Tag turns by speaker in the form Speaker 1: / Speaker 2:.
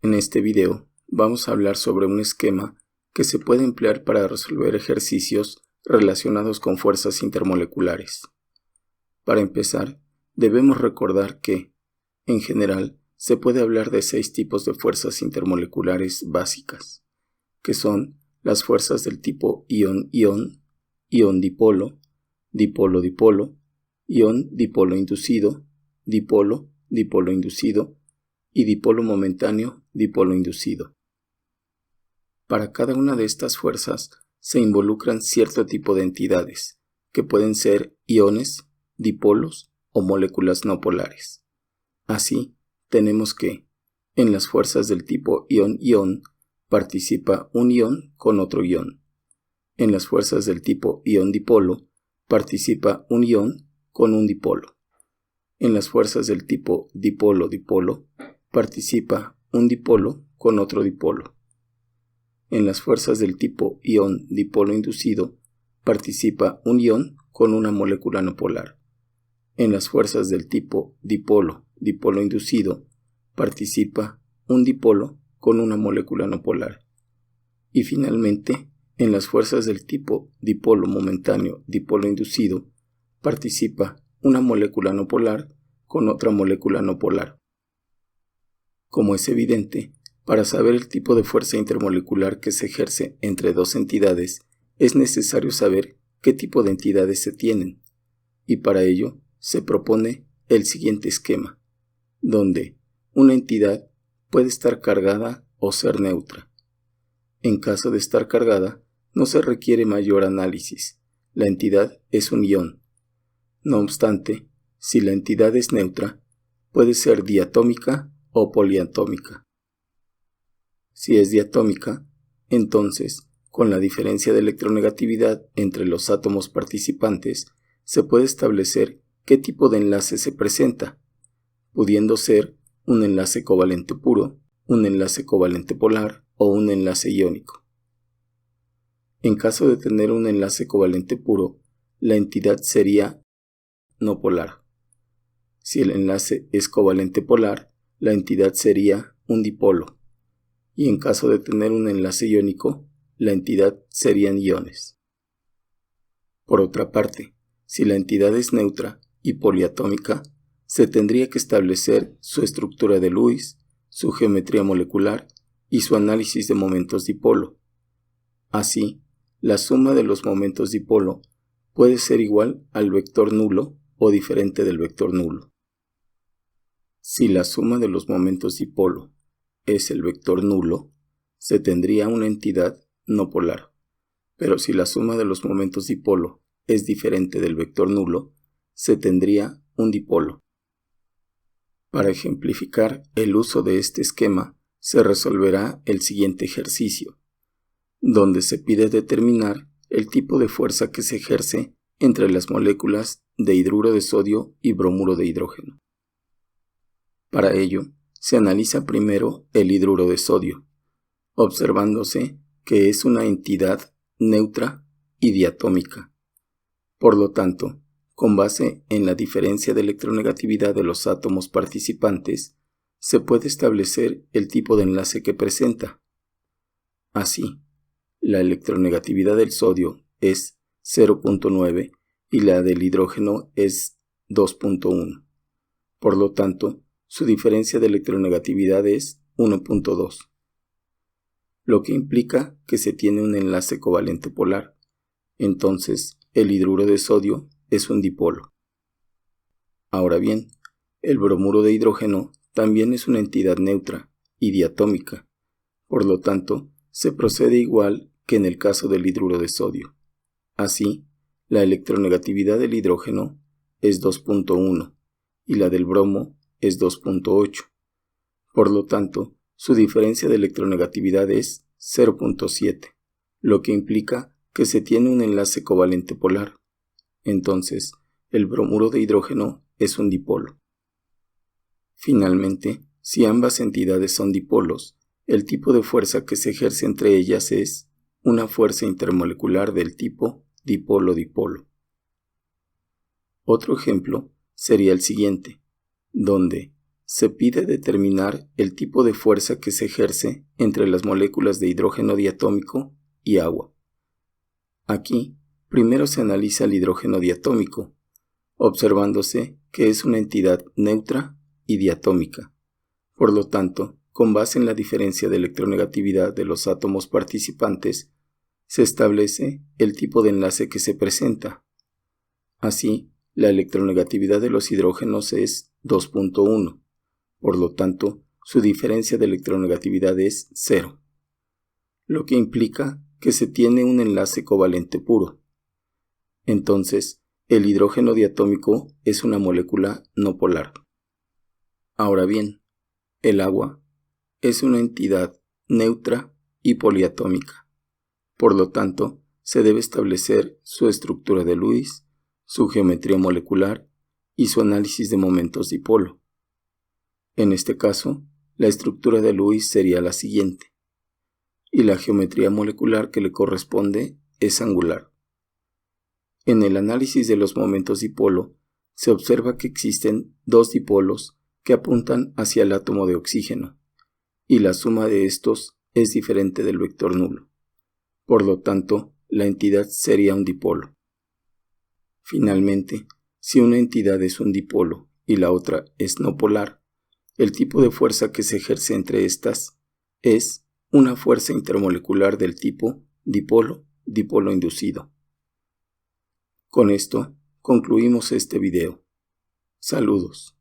Speaker 1: En este video vamos a hablar sobre un esquema que se puede emplear para resolver ejercicios relacionados con fuerzas intermoleculares. Para empezar, debemos recordar que, en general, se puede hablar de 6 tipos de fuerzas intermoleculares básicas, que son las fuerzas del tipo ión-ión, ión-dipolo, dipolo-dipolo, ión-dipolo inducido, dipolo-dipolo inducido y dipolo momentáneo, dipolo inducido. Para cada una de estas fuerzas se involucran cierto tipo de entidades, que pueden ser iones, dipolos o moléculas no polares. Así, tenemos que, en las fuerzas del tipo ión-ión, participa un ión con otro ión. En las fuerzas del tipo ión-dipolo, participa un ión con un dipolo. En las fuerzas del tipo dipolo-dipolo, participa un dipolo con otro dipolo. En las fuerzas del tipo ión-dipolo inducido, participa un ión con una molécula no polar. En las fuerzas del tipo dipolo-dipolo inducido, participa un dipolo con una molécula no polar. Y finalmente, en las fuerzas del tipo dipolo momentáneo, dipolo inducido, participa una molécula no polar con otra molécula no polar. Como es evidente, para saber el tipo de fuerza intermolecular que se ejerce entre dos entidades, es necesario saber qué tipo de entidades se tienen, y para ello se propone el siguiente esquema, donde una entidad puede estar cargada o ser neutra. En caso de estar cargada, no se requiere mayor análisis, la entidad es un ión. No obstante, si la entidad es neutra, puede ser diatómica o poliatómica. Si es diatómica, entonces, con la diferencia de electronegatividad entre los átomos participantes, se puede establecer qué tipo de enlace se presenta, pudiendo ser un enlace covalente puro, un enlace covalente polar o un enlace iónico. En caso de tener un enlace covalente puro, la entidad sería no polar. Si el enlace es covalente polar, la entidad sería un dipolo. Y en caso de tener un enlace iónico, la entidad serían iones. Por otra parte, si la entidad es neutra y poliatómica, se tendría que establecer su estructura de Lewis, su geometría molecular y su análisis de momentos dipolo. Así, la suma de los momentos dipolo puede ser igual al vector nulo o diferente del vector nulo. Si la suma de los momentos dipolo es el vector nulo, se tendría una entidad no polar. Pero si la suma de los momentos dipolo es diferente del vector nulo, se tendría un dipolo. Para ejemplificar el uso de este esquema, se resolverá el siguiente ejercicio, donde se pide determinar el tipo de fuerza que se ejerce entre las moléculas de hidruro de sodio y bromuro de hidrógeno. Para ello, se analiza primero el hidruro de sodio, observándose que es una entidad neutra y diatómica. Por lo tanto, con base en la diferencia de electronegatividad de los átomos participantes, se puede establecer el tipo de enlace que presenta. Así, la electronegatividad del sodio es 0.9 y la del hidrógeno es 2.1. Por lo tanto, su diferencia de electronegatividad es 1.2, lo que implica que se tiene un enlace covalente polar. Entonces, el hidruro de sodio es un dipolo. Ahora bien, el bromuro de hidrógeno también es una entidad neutra y diatómica. Por lo tanto, se procede igual que en el caso del hidruro de sodio. Así, la electronegatividad del hidrógeno es 2.1 y la del bromo es 2.8. Por lo tanto, su diferencia de electronegatividad es 0.7, lo que implica que se tiene un enlace covalente polar. Entonces, el bromuro de hidrógeno es un dipolo. Finalmente, si ambas entidades son dipolos, el tipo de fuerza que se ejerce entre ellas es una fuerza intermolecular del tipo dipolo-dipolo. Otro ejemplo sería el siguiente, donde, se pide determinar el tipo de fuerza que se ejerce entre las moléculas de hidrógeno diatómico y agua. Aquí, primero se analiza el hidrógeno diatómico, observándose que es una entidad neutra y diatómica. Por lo tanto, con base en la diferencia de electronegatividad de los átomos participantes, se establece el tipo de enlace que se presenta. Así, la electronegatividad de los hidrógenos es 2.1, por lo tanto, su diferencia de electronegatividad es 0, lo que implica que se tiene un enlace covalente puro. Entonces, el hidrógeno diatómico es una molécula no polar. Ahora bien, el agua es una entidad neutra y poliatómica. Por lo tanto, se debe establecer su estructura de Lewis, su geometría molecular y su análisis de momentos dipolo. En este caso, la estructura de Lewis sería la siguiente, y la geometría molecular que le corresponde es angular. En el análisis de los momentos dipolo, se observa que existen dos dipolos que apuntan hacia el átomo de oxígeno, y la suma de estos es diferente del vector nulo. Por lo tanto, la entidad sería un dipolo. Finalmente, si una entidad es un dipolo y la otra es no polar, el tipo de fuerza que se ejerce entre estas es una fuerza intermolecular del tipo dipolo-dipolo inducido. Con esto, concluimos este video. Saludos.